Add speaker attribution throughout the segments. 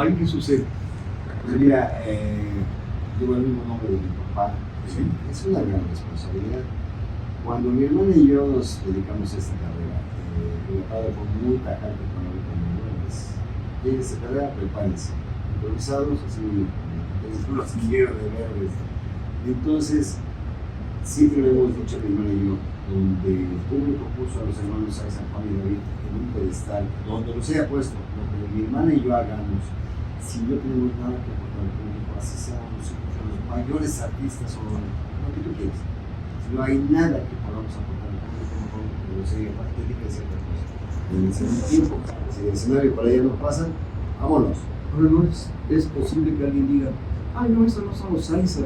Speaker 1: ahí qué sucede.
Speaker 2: Pues mira, llevo el mismo nombre de mi papá.
Speaker 1: Sí.
Speaker 2: Es una gran responsabilidad. Cuando mi hermana y yo nos dedicamos a esta carrera, mi padre fue muy tajante conmigo. Llegue esta carrera, prepárense. Improvisados, así, no los quiero de verdes. Entonces, siempre lo hemos dicho mi hermana y yo, donde el público puso a los hermanos Sáenz, San Juan y David en un pedestal, donde los haya puesto, lo que mi hermana y yo hagamos, si no tenemos nada que aportar al público, así seamos los mayores artistas o lo que tú quieras. Si no hay nada que podamos aportar al público, mejor que lo sea patética de cierta cosa. En el segundo tiempo, si el escenario por allá no pasa, vámonos.
Speaker 1: Ahora no es posible que alguien diga, ay no, esos no son los Sáenz,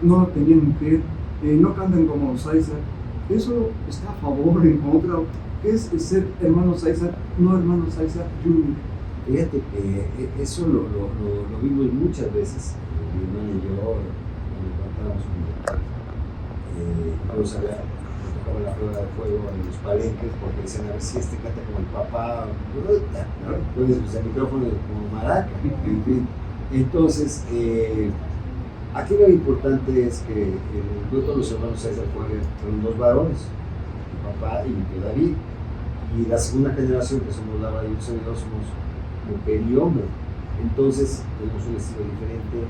Speaker 1: no tenían mujer, no cantan como los Sáenz. Eso está a favor, en contra. ¿Qué es ser hermano Sáenz, no hermano Sáenz Junior?
Speaker 2: Fíjate que eso lo vimos muchas veces, mi hermana y yo, cuando cantábamos incluso tocaba la prueba de fuego en los palenques, porque decían, a ver si este canta como el papá, ¿no? Entonces, pues el micrófono como maraca, en fin. Entonces, aquí lo importante es que el dueto de los hermanos Sáenz fueron dos varones, mi papá y mi tío David, y la segunda generación, que somos Laura y un servidor, somos mujer y hombre. Entonces tenemos un estilo diferente,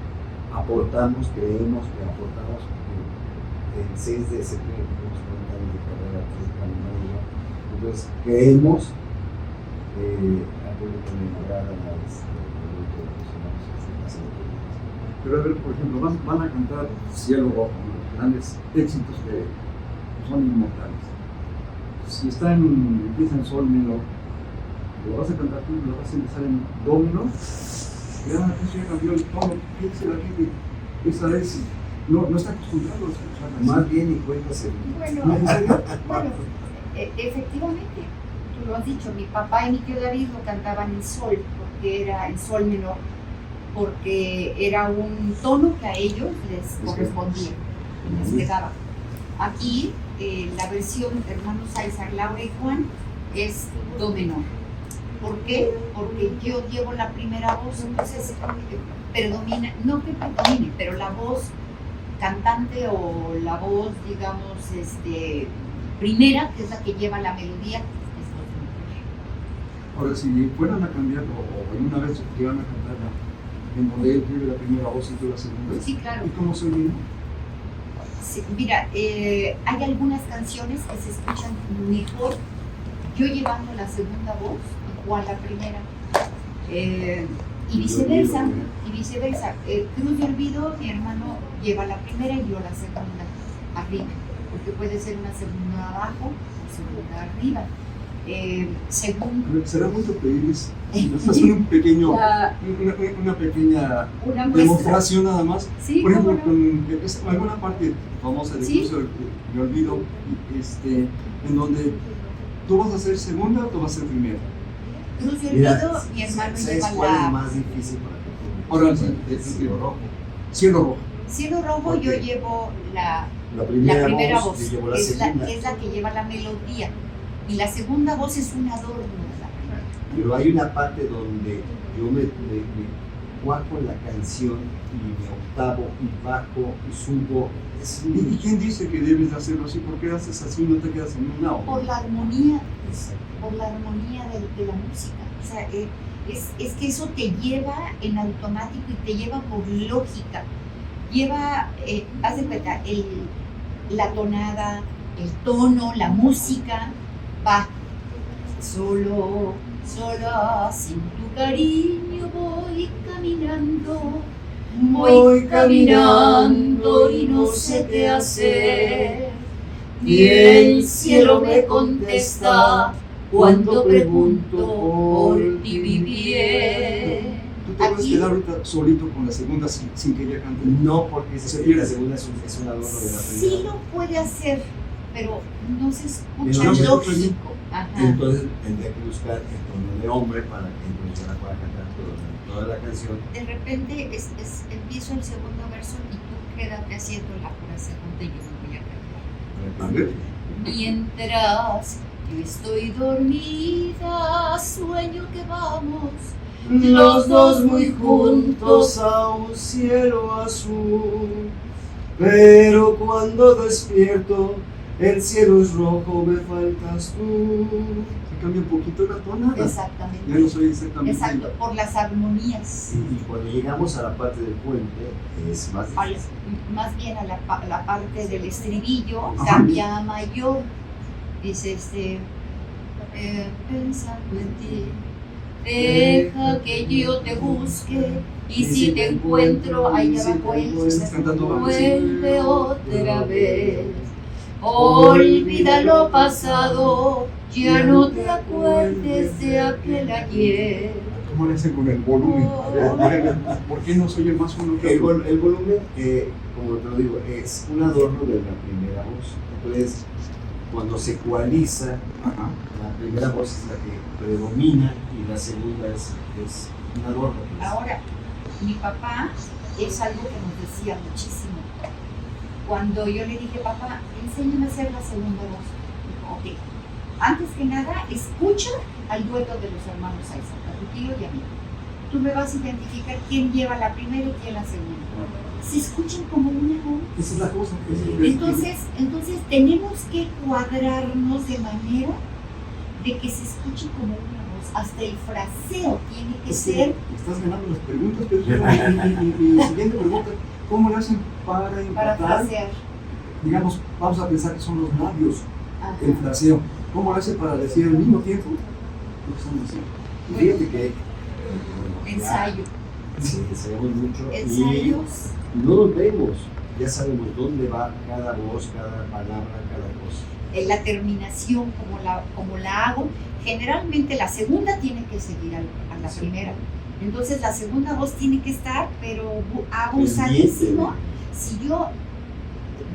Speaker 2: aportamos, creemos que aportamos. El 6 de septiembre tenemos 40 años de carrera artística, mi hermano y yo. Entonces creemos al público le agrada la
Speaker 1: Pero a ver, por ejemplo, van a cantar Cielo Rojo, los grandes éxitos que son inmortales. Si empieza en sol menor, lo vas a cantar tú, lo vas a empezar en do menor, ya cambió el tono, ¿qué dice la gente? Esa es, no está acostumbrado a escuchar así.
Speaker 2: Más bien y cuéntase.
Speaker 3: Bueno, efectivamente, tú lo has dicho, mi papá y mi tío David lo cantaban en sol, porque era en sol menor, porque era un tono que a ellos les correspondía, les pegaba. Aquí, la versión de hermanos Sáenz, Laura y Juan, es do menor. ¿Por qué? Porque yo llevo la primera voz, entonces predomina, no que predomine, pero la voz cantante o la voz, digamos, primera, que es la que lleva la melodía, es do menor.
Speaker 1: Ahora, si fueran a cambiar, o en una vez que iban a cantar en donde él tiene la primera voz y tú la segunda,
Speaker 3: sí, claro.
Speaker 1: ¿Y cómo se oye?
Speaker 3: Sí, mira, hay algunas canciones que se escuchan mejor yo llevando la segunda voz y Juan la primera, y viceversa. Cruz de Olvido, mi hermano lleva la primera y yo la segunda arriba, porque puede ser una segunda abajo o segunda arriba. Según...
Speaker 1: ¿Será mucho pedirles? Nos hacen una pequeña demostración nada más.
Speaker 3: Sí,
Speaker 1: por ejemplo,
Speaker 3: no.
Speaker 1: con alguna parte famosa de
Speaker 3: ¿Sí?
Speaker 1: Cruz de Olvido, en donde tú vas a ser segunda o tú vas a ser primera.
Speaker 3: Cruz de Olvido, mi hermano
Speaker 2: ¿Sabes
Speaker 3: lleva
Speaker 2: cuál es
Speaker 3: la...
Speaker 2: más difícil para que tú?
Speaker 1: Ahora,
Speaker 2: Cielo Rojo.
Speaker 1: Cielo Rojo.
Speaker 3: Cielo Rojo,
Speaker 2: Okay.
Speaker 3: yo llevo la
Speaker 2: La
Speaker 3: primera voz,
Speaker 2: yo llevo la
Speaker 3: es
Speaker 2: segunda.
Speaker 3: la que lleva la melodía. Y la segunda voz es un adorno de la primera.
Speaker 2: Pero hay una parte donde yo me cuajo en la canción y me octavo y bajo y subo.
Speaker 1: ¿Y quién dice que debes de hacerlo así? ¿Por qué haces así y no te quedas en una?
Speaker 3: Por la armonía,
Speaker 2: Exacto.
Speaker 3: por la armonía de la música. O sea, es que eso te lleva en automático y te lleva por lógica. Lleva, haz de cuenta, la tonada, el tono, la música, va solo, sola, sin tu cariño voy caminando y no sé qué hacer. Y el cielo me contesta cuando pregunto por ti bien.
Speaker 1: ¿Tú te vas a quedar ahorita solito con la segunda sin que ella cante?
Speaker 2: No, porque
Speaker 1: Se pierde.
Speaker 2: la segunda es un adorno de la primera.
Speaker 3: Sí lo puede hacer, pero no se escucha
Speaker 2: No se escucha
Speaker 3: lógico. Ajá.
Speaker 2: Entonces tendría que buscar el tono de hombre para que entonces la pueda cantar toda la canción.
Speaker 3: De repente empiezo el segundo verso y tú quédate haciendo la pura segunda y yo me voy a cantar.
Speaker 1: A ver.
Speaker 3: Mientras yo estoy dormida, sueño que vamos
Speaker 2: los dos muy juntos a un cielo azul. Pero cuando despierto, el cielo es rojo, me faltas tú.
Speaker 1: Se cambia un poquito la tonada.
Speaker 3: Exactamente.
Speaker 1: Ya no soy exactamente.
Speaker 3: Exacto, por las armonías.
Speaker 2: Y cuando llegamos a la parte del puente, es más
Speaker 3: Al-
Speaker 2: difícil.
Speaker 3: más bien a la parte del estribillo,
Speaker 1: Ajá.
Speaker 3: cambia a mayor. Dice pensando en ti, deja que yo te busque y si te encuentro, ahí abajo
Speaker 1: Estás cantando abajo.
Speaker 3: vuelve otra vez. Olvida lo pasado, ya no te acuerdes de aquel ayer.
Speaker 1: ¿Cómo le hacen con el volumen? ¿Por qué no soy el más uno que otro?
Speaker 2: El volumen, como te lo digo, es un adorno de la primera voz. Entonces, cuando se ecualiza,
Speaker 1: Ajá.
Speaker 2: la primera voz es la que predomina y la segunda es un adorno. Pues.
Speaker 3: Ahora, mi papá es algo que nos decía muchísimo. Cuando yo le dije, papá, enséñame a hacer la segunda voz. Dijo, ok. Antes que nada, escucha al dueto de los hermanos Isaac, a tu tío y a mí. Tú me vas a identificar quién lleva la primera y quién la segunda. Se escuchan como una voz.
Speaker 1: Esa es la cosa.
Speaker 3: Entonces tenemos que cuadrarnos de manera de que se escuche como una voz. Hasta el fraseo tiene que ser.
Speaker 1: Estás ganando las preguntas, pero mi siguiente pregunta, ¿cómo le hacen para
Speaker 3: Para
Speaker 1: empatar?
Speaker 3: frasear.
Speaker 1: Digamos, vamos a pensar que son los labios,
Speaker 3: Ajá.
Speaker 1: el fraseo. ¿Cómo le hacen para decir al mismo tiempo lo que están diciendo?
Speaker 2: Y fíjate que
Speaker 3: Ensayo.
Speaker 2: sí, ensayamos mucho
Speaker 3: Ensayos.
Speaker 2: y no nos vemos. Ya sabemos dónde va cada voz, cada palabra, cada cosa.
Speaker 3: En la terminación, como la hago, generalmente la segunda tiene que seguir a la
Speaker 2: Sí.
Speaker 3: primera. Entonces la segunda voz tiene que estar, pero
Speaker 2: Pendiente.
Speaker 3: abusadísimo. Si yo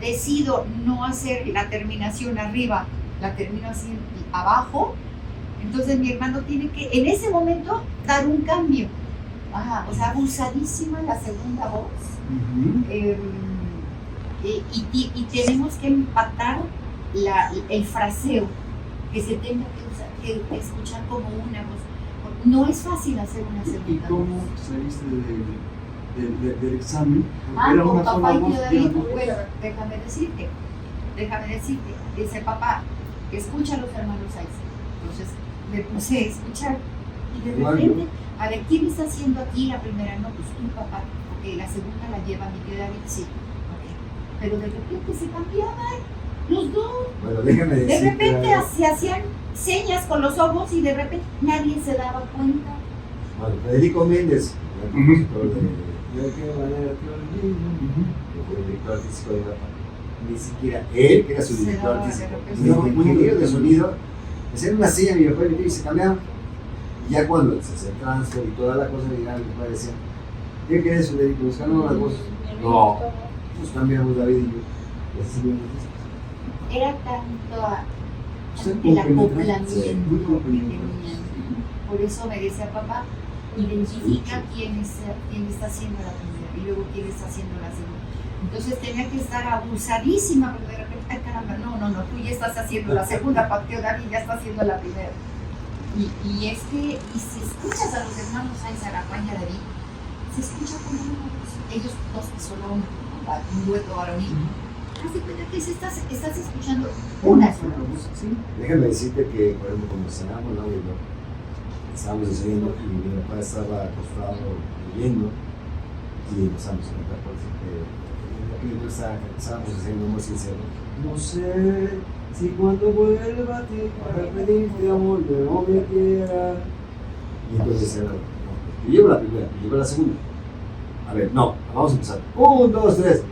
Speaker 3: decido no hacer la terminación arriba, la termino así abajo, entonces mi hermano tiene que en ese momento dar un cambio. Ajá, o sea, abusadísima la segunda voz. Y tenemos que empatar el fraseo, que se tenga que escuchar como una voz. No es fácil hacer una
Speaker 1: ¿Y
Speaker 3: segunda
Speaker 1: cómo
Speaker 3: voz.
Speaker 1: saliste del examen?
Speaker 3: Ah, con
Speaker 1: una
Speaker 3: papá
Speaker 1: sola
Speaker 3: y
Speaker 1: voz,
Speaker 3: tío David,
Speaker 1: eran dos.
Speaker 3: bueno, déjame decirte, dice papá, escucha a los hermanos Isaac. Entonces me puse a escuchar y de
Speaker 2: Igual,
Speaker 3: repente, a ver, ¿quién está haciendo aquí la primera? No, pues tú, papá, ok, la segunda la lleva mi tío David, sí, ok. Pero de repente se cambiaban los dos.
Speaker 2: Bueno, déjame
Speaker 3: De
Speaker 2: decirte
Speaker 3: repente
Speaker 2: algo.
Speaker 3: se hacían señas con los ojos y de repente nadie se daba cuenta.
Speaker 2: Bueno, Federico Méndez, el compositor de Yo quiero bailar,
Speaker 1: Ujú.
Speaker 2: el director artístico de Europa. Ni siquiera él, que era su
Speaker 3: Se
Speaker 2: director
Speaker 3: daba de
Speaker 2: artístico,
Speaker 3: repente.
Speaker 2: ni el ingeniero de sonido, hacían una silla, mi papá y mi tío y se cambiaban. Y ya cuando se hacía el transfer y toda la cosa, ya mi papá decía, ¿qué querés, Federico? ¿Nos cambiamos las voces? No, nos cambiamos David y yo. Y así seguimos.
Speaker 3: Era tanto
Speaker 1: Usted
Speaker 3: el
Speaker 1: compenetrante,
Speaker 3: acoplamiento
Speaker 1: muy
Speaker 3: que
Speaker 1: compenetrante.
Speaker 3: tenían. Por eso me decía papá, identifica quién está haciendo la primera y luego quién está haciendo la segunda. Entonces tenía que estar abusadísima, porque de repente, ay caramba, no, tú ya estás haciendo la segunda, Pateo David ya está haciendo la primera. Y si escuchas a los hermanos Isaac, a Juan y a David, se escucha como una voz. Ellos dos que son un dueto varonil. Haz de cuenta que estás escuchando una sola voz.
Speaker 1: Sí.
Speaker 2: Déjame decirte que, por ejemplo, cuando cenamos, ¿no? Y yo, estábamos enseñando y mi papá estaba acostado leyendo y empezamos a cantar por eso que estábamos haciendo amor sincero. No sé si cuando vuelva a ti para pedirte amor no me quiera. Y entonces era, no, yo llevo la primera, yo llevo la segunda. A ver, no, vamos a empezar. 1, 2, 3.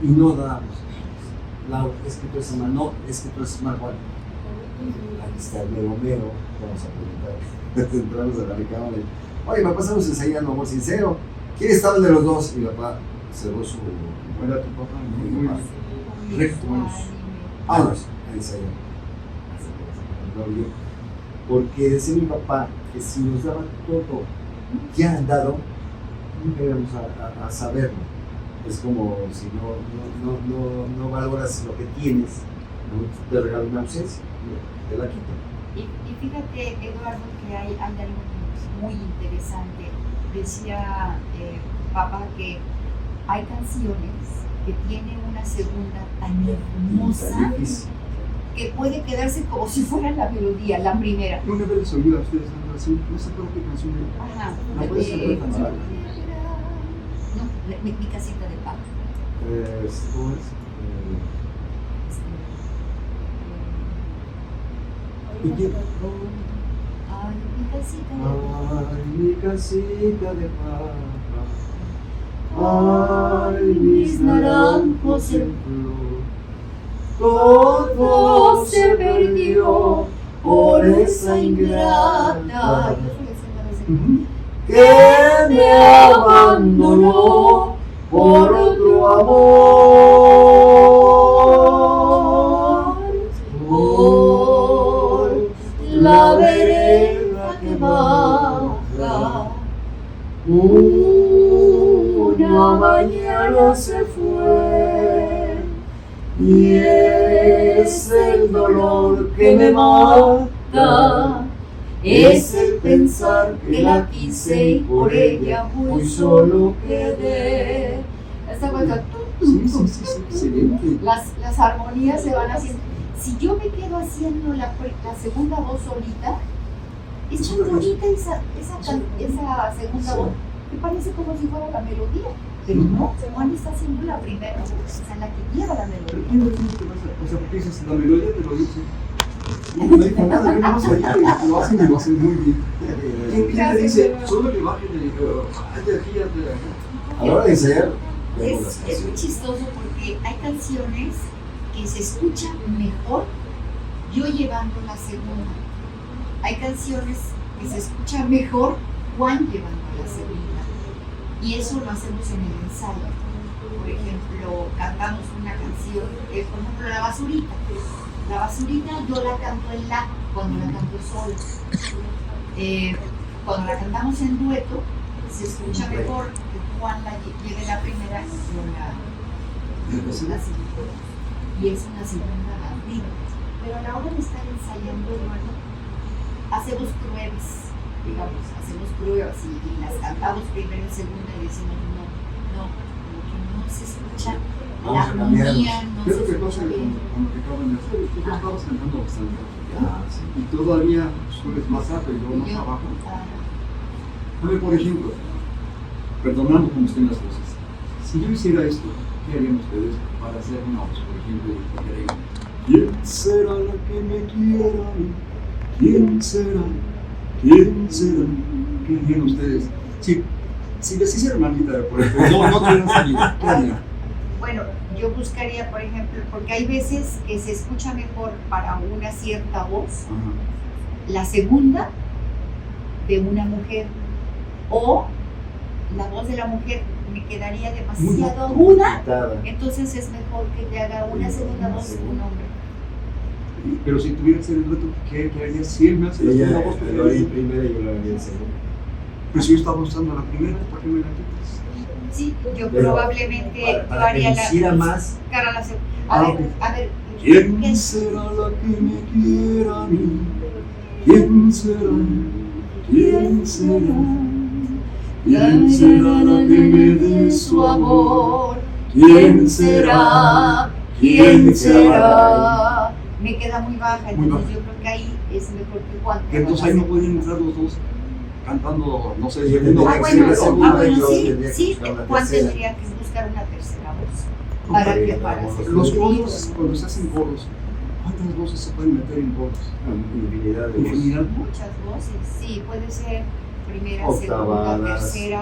Speaker 2: Y no damos. Lau, es que tú eres mal, no, es que tú eres mal, Juan. Aquí está el mero mero, vamos a preguntar. Entramos a la recámara y, oye, papá, estamos ensayando amor sincero. ¿Quién estaba el de los dos? Y mi papá cerró su.
Speaker 1: Era tu papá, muy recto.
Speaker 2: Años a ensayar. Porque decía mi papá que si nos daba todo ya dado, nunca íbamos a saberlo. Es como si no valoras lo que tienes, ¿no? Te regalo una ausencia, te la quito.
Speaker 3: Y fíjate, Eduardo, que hay algo muy interesante. Decía papá que hay canciones que tienen una segunda tan hermosa que puede quedarse como si fuera la melodía, la primera.
Speaker 1: Una vez les oí a ustedes cantar así, no sé por qué canción era.
Speaker 3: Ajá.
Speaker 1: ¿La puedes cantar canción?
Speaker 3: No, mi casita de papá.
Speaker 2: ¿Cómo es? ¿Y quién?
Speaker 3: Ay, mi casita de
Speaker 2: Ay, mi casita de papa. Ay, mis naranjos en flor. Todo se perdió por esa ingrata que me abandonó por otro amor. Por la vereda que baja, una mañana se fue, y es el dolor que me mata, es el pensar que la quise y por ella muy solo quedé.
Speaker 3: Esta cosa,
Speaker 1: Sí, excelente.
Speaker 3: las armonías se van haciendo. Si yo me quedo haciendo la segunda voz solita, es tan bonita esa segunda voz, me parece como si fuera la melodía. Pero no, Juan está haciendo la primera voz, o sea, la que lleva la
Speaker 1: Pero
Speaker 3: melodía.
Speaker 1: ¿quién define qué pasa? O sea, porque dices, la melodía te lo dice. No dijo nada, yo nomás oí que lo hacen y lo hacen muy bien. ¿Quién te dice, solo que bajen de aquí, de aquí?
Speaker 2: A la hora de ensayar,
Speaker 3: Es muy chistoso porque hay canciones que se escuchan mejor yo llevando la segunda. Hay canciones que se escuchan mejor Juan llevando la segunda. Y eso lo hacemos en el ensayo. Por ejemplo, cantamos una canción, por ejemplo, La Basurita. La Basurita yo la canto en la, cuando la canto sola. Cuando la cantamos en dueto, se escucha mejor que Juan lleve la primera y yo la segunda. Y es una segunda arriba. Pero a la hora de estar ensayando, bueno, hacemos pruebas. Digamos, hacemos pruebas y las cantamos primero y segunda y decimos no, como que no se escucha la armonía, no
Speaker 1: ¿Qué es
Speaker 3: se
Speaker 1: lo que
Speaker 3: escucha
Speaker 1: pasa
Speaker 3: bien.
Speaker 1: con lo que acaban de hacer? Tú estabas cantando bastante.
Speaker 2: sí.
Speaker 1: Y todavía subes más alto y luego más abajo. A ver, por ejemplo, perdonando como estén las cosas, si yo hiciera esto, ¿qué harían ustedes para hacer una voz, por ejemplo, de ¿quién será la que me quiera? ¿Quién será? ¿Quién será? ¿Qué harían ustedes? Si les hicieran maldita, por ejemplo, no tuvieran salida, ¿qué harían?
Speaker 3: Bueno, yo buscaría, por ejemplo, porque hay veces que se escucha mejor para una cierta voz,
Speaker 1: Ajá.
Speaker 3: la segunda de una mujer, o la voz de la mujer me quedaría demasiado aguda, entonces es mejor que te haga una segunda voz un hombre.
Speaker 1: Pero si tuvieras el reto, ¿qué harías si él me hace la segunda voz?
Speaker 2: Lo haría primero y yo lo haría en segundo.
Speaker 1: Pero si yo estaba usando la primera, ¿para qué me la quitas?
Speaker 3: Sí, yo
Speaker 2: Pero
Speaker 3: probablemente
Speaker 2: para
Speaker 3: yo haría
Speaker 2: que hiciera más.
Speaker 3: cara a la segunda.
Speaker 1: Ah,
Speaker 3: A ver,
Speaker 1: ¿Quién será la que me quiera a mí? ¿Quién será? ¿Quién será? ¿Quién será la que me dé su amor?
Speaker 3: ¿Quién será? ¿Quién será? Me queda muy baja,
Speaker 1: Muy
Speaker 3: entonces
Speaker 1: baja.
Speaker 3: yo creo que ahí es mejor que Juan.
Speaker 1: Que entonces ahí no podían entrar los dos cantando, no sé, segundo,
Speaker 2: Ah,
Speaker 1: tercero,
Speaker 2: bueno,
Speaker 1: segundo.
Speaker 3: bueno,
Speaker 2: yo
Speaker 3: sí,
Speaker 2: tendría que
Speaker 3: sí,
Speaker 2: buscar una
Speaker 3: Juan
Speaker 2: tercera.
Speaker 3: tendría que buscar una tercera voz.
Speaker 1: Ok.
Speaker 3: Para que para
Speaker 1: Los coros, cuando se hacen coros, ¿cuántas voces se pueden meter en coros?
Speaker 2: Infinidad de voces.
Speaker 1: Infinidad.
Speaker 3: muchas voces, sí, puede ser primera,
Speaker 2: Octavadas.
Speaker 3: segunda, tercera,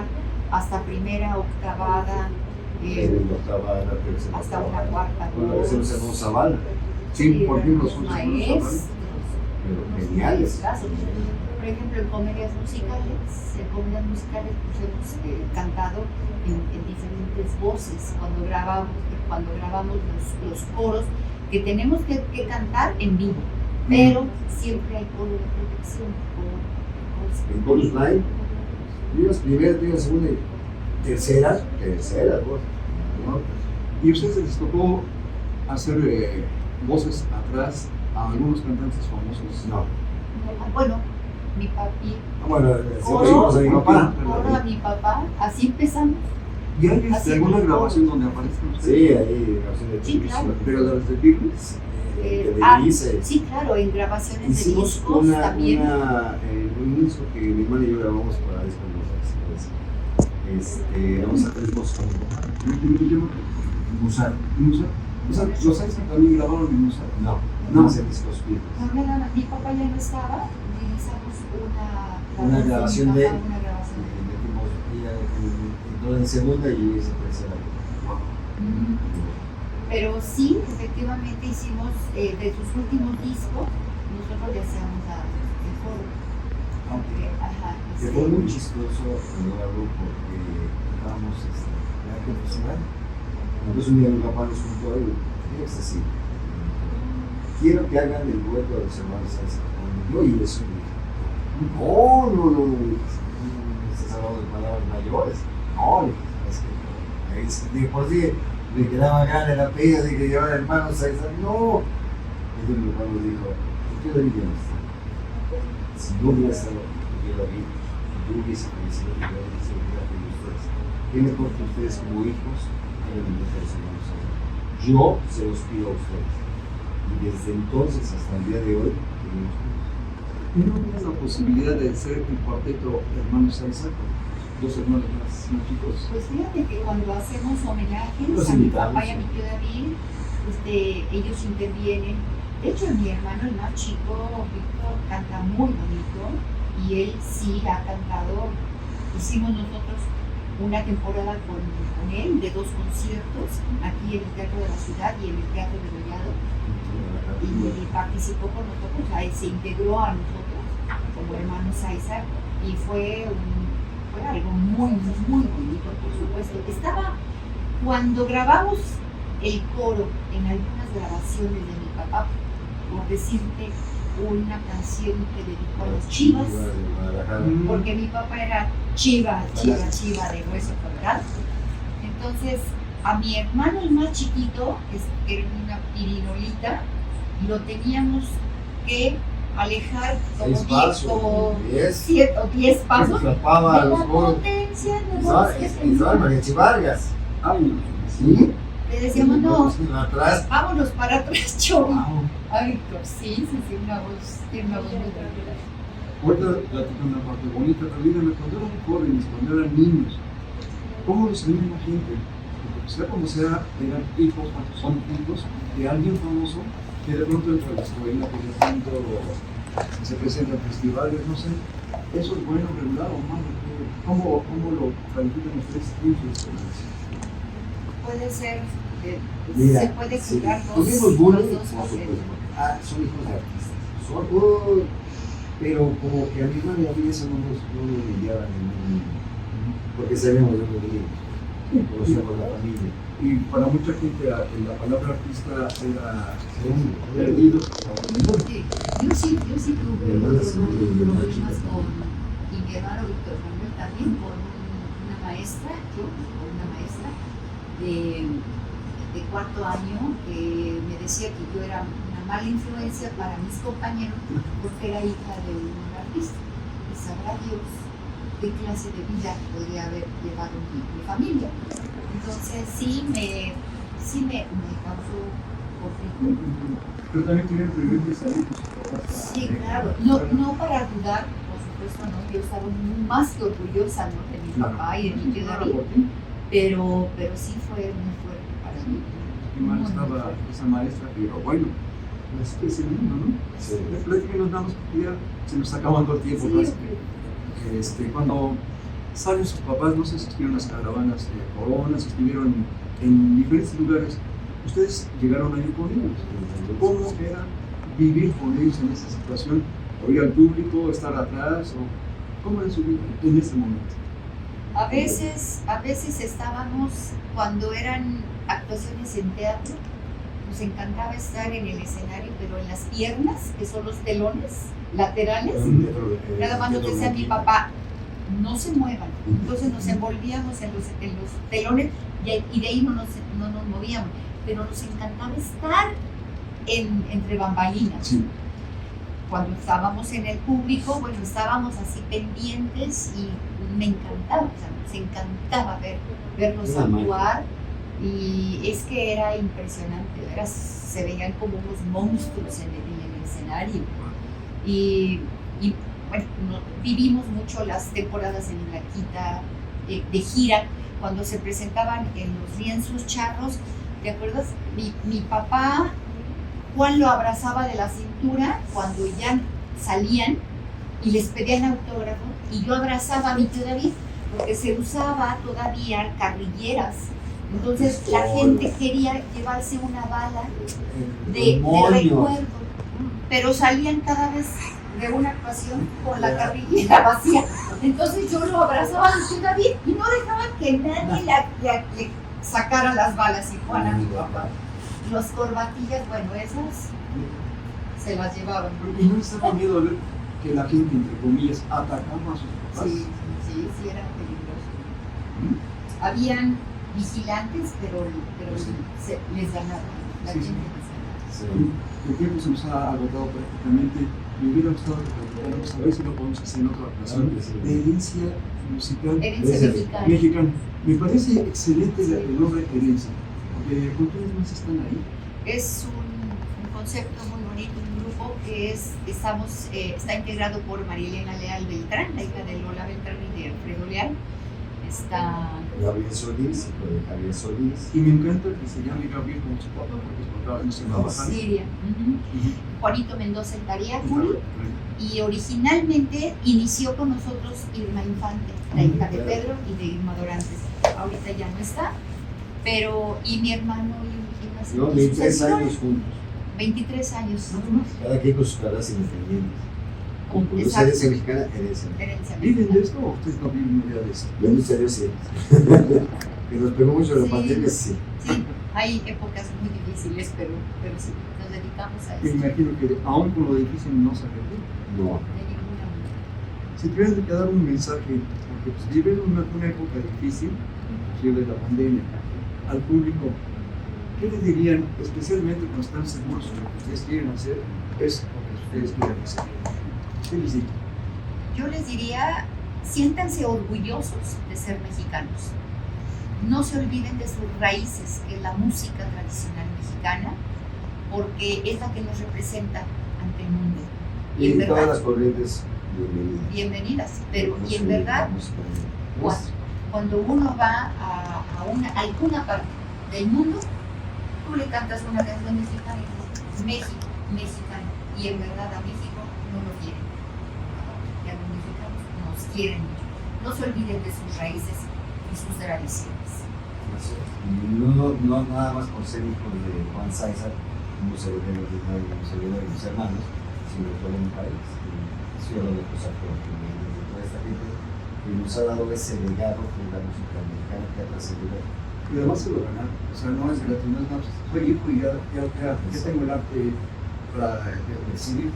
Speaker 3: hasta primera, octavada,
Speaker 2: Segunda octava, la tercera
Speaker 3: hasta
Speaker 2: octava.
Speaker 3: una cuarta
Speaker 2: Bueno, a
Speaker 3: voz.
Speaker 2: veces hacemos Zavala,
Speaker 1: Sí, por ejemplo,
Speaker 3: los
Speaker 1: son
Speaker 3: maestros,
Speaker 2: pero
Speaker 3: unos
Speaker 2: geniales.
Speaker 3: maestrazos. Por ejemplo, en comedias musicales pues hemos cantado en diferentes voces cuando grabamos los coros que tenemos que cantar en vivo, pero siempre hay coro de protección.
Speaker 2: En chorus line, digas primera, digas segunda y tercera voz. ¿No?
Speaker 1: ¿Y a ustedes les tocó hacer voces atrás a algunos cantantes famosos?
Speaker 2: No.
Speaker 3: Bueno, mi papi.
Speaker 2: Bueno,
Speaker 3: Oro,
Speaker 2: seguimos a mi papá.
Speaker 3: Oro a mi papá, así empezamos.
Speaker 1: ¿Y hay
Speaker 3: Así
Speaker 1: alguna
Speaker 3: que-
Speaker 1: grabación donde aparezcan
Speaker 2: Sí,
Speaker 1: ustedes?
Speaker 2: ahí, grabación de
Speaker 3: Sí,
Speaker 2: televisión.
Speaker 3: claro.
Speaker 1: Pero las de Beatles.
Speaker 2: Que dice.
Speaker 3: Sí, claro, en grabaciones de
Speaker 2: Hicimos
Speaker 3: discos también.
Speaker 2: un disco que mi hermano y yo grabamos para disco de vamos a hacer discos con Musar.
Speaker 1: O sea, los Aizar también grabaron en Musar.
Speaker 2: No,
Speaker 1: No.
Speaker 2: no hacer discos viejos.
Speaker 3: No, mi papá ya no estaba, realizamos
Speaker 2: Una grabación de.
Speaker 3: Una grabación de
Speaker 2: Metimos, ella entró en segunda y yo hice tercera.
Speaker 3: Pero sí, efectivamente hicimos de sus últimos discos, nosotros le hacíamos el coro. Ajá,
Speaker 2: Que fue muy chistoso grabarlo porque estábamos en aquel festival. Entonces un día mi papá nos juntó y dijo, es así, quiero que hagan el dueto de los hermanos Aizar. Yo y eso me dije, no, estás hablando de palabras mayores. No, le dije, ¿sabes qué? Por si me quedaba grande la pega de que llevar hermanos Aizar. No. Entonces mi papá nos dijo, ¿qué David ya no está? Si no hubiera estado David, si yo hubiese fallecido, yo hubiese quedado con ustedes. ¿Qué mejor que ustedes como hijos hagan el dejar de los hermanos Aizar? Yo se los pido a ustedes. Y desde entonces hasta el día de hoy, tenemos
Speaker 1: ¿No tienes la posibilidad de ser el cuarteto hermanos Aizar? Dos hermanos más chicos.
Speaker 3: Pues fíjate que cuando hacemos homenajes
Speaker 2: Los
Speaker 3: a mi
Speaker 2: invitamos,
Speaker 3: papá y a
Speaker 2: sí.
Speaker 3: mi tío David, ellos intervienen. De hecho, mi hermano, el más chico, Víctor, canta muy bonito y él sí ha cantado. Hicimos nosotros una temporada con él de 2 conciertos, aquí en el Teatro de la Ciudad y en el Teatro de Collado, y participó con nosotros, ahí se integró a nosotros como hermanos Aizar y fue algo muy bonito, por supuesto. Cuando grabamos el coro en algunas grabaciones de mi papá, por decirte una canción que dedicó a los Chivas, porque mi papá era chiva de hueso colorado. Entonces, a mi hermano el más chiquito, que era una pirinolita, lo teníamos que alejar como 7 o 10 pasos de la potencia de voz que tenía.
Speaker 2: Mariachi Vargas.
Speaker 1: Ay,
Speaker 2: ¿Sí?
Speaker 3: Le decíamos, no,
Speaker 2: Atrás.
Speaker 3: vámonos para atrás, Chovi. Ay, Víctor, sí, tiene una voz muy bonita.
Speaker 1: ahorita platico una parte bonita, pero díganme, cuando eran jóvenes, cuando eran niños, ¿cómo los anima la gente? Porque sea como sea, eran hijos, son hijos de alguien famoso que de pronto entra a la escuela, que de pronto se presenta en festivales, no sé. ¿Eso es bueno, regular o malo? ¿Cómo lo califican ustedes en su experiencia?
Speaker 3: Puede ser,
Speaker 2: Mira,
Speaker 3: se puede jugar
Speaker 2: tuvimos bullying,
Speaker 3: los dos
Speaker 2: por
Speaker 3: papeles.
Speaker 2: supuesto. Son hijos de artistas. Pero como que a mi madre y a mí eso no nos humillaba ni porque sabemos de dónde venimos, conocemos la familia.
Speaker 1: Y para mucha gente la palabra artista era perdido.
Speaker 3: Porque yo sí tuve problemas con, y mi hermano Víctor Manuel también, con una maestra, de 4º año, que me decía que yo era una mala influencia para mis compañeros porque era hija de un artista. Y sabrá Dios qué clase de vida podría haber llevado mi familia. Entonces sí me causó conflicto.
Speaker 1: Pero también tienen privilegios ahí, pues,
Speaker 3: Sí, claro. No para dudar, por supuesto, no. Yo estaba más que orgullosa, ¿no?, de mi papá y de mi tío David, pero sí fue muy fuerte para mí.
Speaker 1: Qué mal estaba esa maestra, pero bueno, así que es el mundo, ¿no?
Speaker 2: Sí.
Speaker 1: Platíquenos, damos, porque ya se nos está acabando el tiempo.
Speaker 3: Sí,
Speaker 1: ¿no? Cuando salen sus papás, no sé si estuvieron en las caravanas de Corona, si estuvieron en diferentes lugares, ustedes llegaron a ir con ellos. ¿Cómo era vivir con ellos en esa situación? ¿Oír al público, estar atrás? O ¿cómo era su vida en ese momento?
Speaker 3: A veces estábamos, cuando eran actuaciones en teatro, nos encantaba estar en el escenario, pero en las piernas, que son los telones laterales, nada más nos decía mi papá, no se muevan. Entonces nos envolvíamos en los telones y de ahí no nos movíamos, pero nos encantaba estar entre bambalinas.
Speaker 1: Sí.
Speaker 3: cuando estábamos en el público, bueno, estábamos así pendientes y me encantaba, o sea, nos encantaba verlos
Speaker 2: Una magia.
Speaker 3: actuar y es que era impresionante, se veían como unos monstruos en el escenario y bueno, vivimos mucho las temporadas en La Quita de gira, cuando se presentaban en los lienzos charros, ¿te acuerdas? Mi papá, Juan lo abrazaba de la cintura cuando ya salían y les pedían autógrafo y yo abrazaba a mi tío David porque se usaba todavía carrilleras. Entonces la gente quería llevarse una bala de recuerdo, pero salían cada vez de una actuación con la carrillera vacía. Entonces yo lo abrazaba a mi tío David y no dejaba que nadie le sacara las balas y Juan a mi papá. Las corbatillas, bueno, esas se las llevaban.
Speaker 1: Y no les daba miedo a ver que la gente, entre comillas, atacaba a sus papás.
Speaker 3: Sí, era peligroso. Habían vigilantes, pero les ganaban. La
Speaker 1: Sí,
Speaker 3: gente
Speaker 1: sí.
Speaker 3: les ganaba.
Speaker 2: Sí.
Speaker 1: El tiempo se nos ha agotado prácticamente. Me hubiera gustado que a ver si lo podemos hacer en otra ocasión,
Speaker 2: Claro que sí.
Speaker 1: de herencia musical
Speaker 3: Herencia mexicana.
Speaker 1: mexicana. Me parece excelente el nombre herencia, porque ¿cuántos más están ahí?
Speaker 3: Es un concepto muy bonito, un grupo que está integrado por María Elena Leal Beltrán, la hija de Lola Beltrán y de Alfredo Leal. Está
Speaker 2: Gabriel Solís, hijo de Javier Solís.
Speaker 1: Y me encanta que se llame Gabriel como su papá, porque es papá, no se va a bajar.
Speaker 3: Siria. Juanito Mendoza en Tariacuri. Y originalmente inició con nosotros Irma Infante, la hija de Pedro y de Irma Dorantes. Ahorita ya no está, pero y mi hermano y
Speaker 2: No, 23 años juntos.
Speaker 3: 23 años.
Speaker 2: Cada quien con sus carreras independientes. Como produce
Speaker 3: Exacto.
Speaker 2: herencia mexicana, herencia.
Speaker 3: Herencia
Speaker 1: ¿Viven
Speaker 3: mexicana.
Speaker 1: de esto o ustedes no viven una idea de esto?
Speaker 2: Bendito sea Dios, sí. Que nos pegó mucho la
Speaker 3: Sí.
Speaker 2: pandemia, sí.
Speaker 3: Sí, hay épocas muy difíciles, pero sí, nos dedicamos a
Speaker 1: Me
Speaker 3: eso.
Speaker 1: imagino que aún con lo difícil no se arrepienten.
Speaker 2: No.
Speaker 3: De ninguna manera.
Speaker 1: Si tuvieran que dar un mensaje, porque pues viven una época difícil, de la pandemia, al público, ¿qué les dirían, especialmente cuando están seguros de lo que ustedes quieren hacer, es lo que ustedes quieren hacer? ¿Qué les digo?
Speaker 3: Yo les diría, siéntanse orgullosos de ser mexicanos. No se olviden de sus raíces, que es la música tradicional mexicana, porque es la que nos representa ante el mundo.
Speaker 2: Y
Speaker 3: en
Speaker 2: en todas
Speaker 3: verdad,
Speaker 2: las corrientes, bienvenidas.
Speaker 3: bienvenidas, pero
Speaker 2: No
Speaker 3: y en
Speaker 2: se
Speaker 3: verdad,
Speaker 2: olviden la música nuestra.
Speaker 3: cuando uno va a alguna parte del mundo, tú le cantas una canción mexicana y dices, México, mexicano, y en verdad a México no lo quieren. Y a los mexicanos nos quieren mucho. No se olviden de sus raíces y sus tradiciones.
Speaker 2: No nada más por ser hijo de Juan Sáizar, un heredero de mis hermanos, sino de todo un país. Ciudad de los actores, de toda esta gente que nos ha dado ese legado que es la música mexicana que ha trascendido.
Speaker 1: Y además se lo ganaron, o sea, no es gratis, no es nada, soy hijo y ya tengo el arte para decidir.